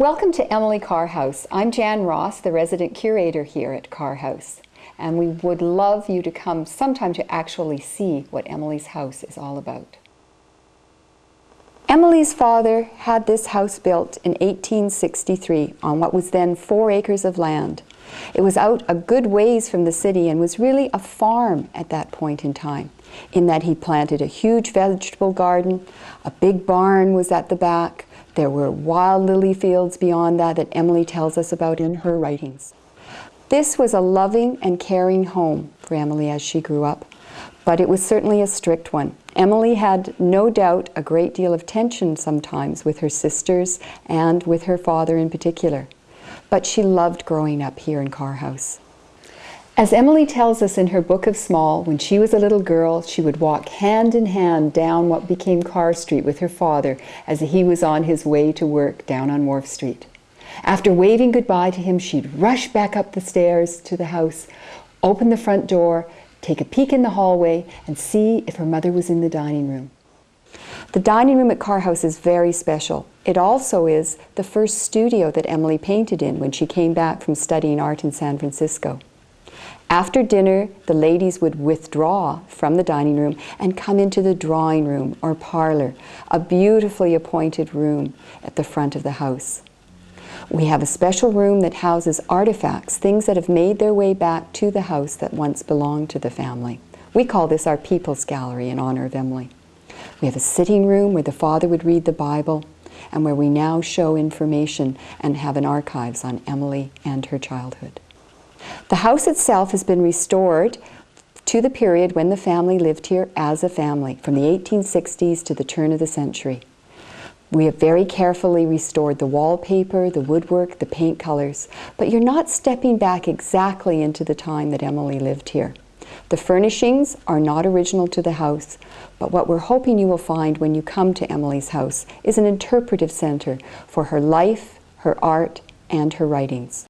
Welcome to Emily Carr House. I'm Jan Ross, the resident curator here at Carr House, and we would love you to come sometime to actually see what Emily's house is all about. Emily's father had this house built in 1863 on what was then 4 acres of land. It was out a good ways from the city and was really a farm at that point in time, in that he planted a huge vegetable garden, a big barn was at the back. There were wild lily fields beyond that Emily tells us about in her writings. This was a loving and caring home for Emily as she grew up, but it was certainly a strict one. Emily had no doubt a great deal of tension sometimes with her sisters and with her father in particular, but she loved growing up here in Carr House. As Emily tells us in her Book of Small, when she was a little girl, she would walk hand in hand down what became Carr Street with her father as he was on his way to work down on Wharf Street. After waving goodbye to him, she'd rush back up the stairs to the house, open the front door, take a peek in the hallway, and see if her mother was in the dining room. The dining room at Carr House is very special. It also is the first studio that Emily painted in when she came back from studying art in San Francisco. After dinner, the ladies would withdraw from the dining room and come into the drawing room or parlor, a beautifully appointed room at the front of the house. We have a special room that houses artifacts, things that have made their way back to the house that once belonged to the family. We call this our People's Gallery in honor of Emily. We have a sitting room where the father would read the Bible and where we now show information and have an archives on Emily and her childhood. The house itself has been restored to the period when the family lived here as a family, from the 1860s to the turn of the century. We have very carefully restored the wallpaper, the woodwork, the paint colors, but you're not stepping back exactly into the time that Emily lived here. The furnishings are not original to the house, but what we're hoping you will find when you come to Emily's house is an interpretive center for her life, her art, and her writings.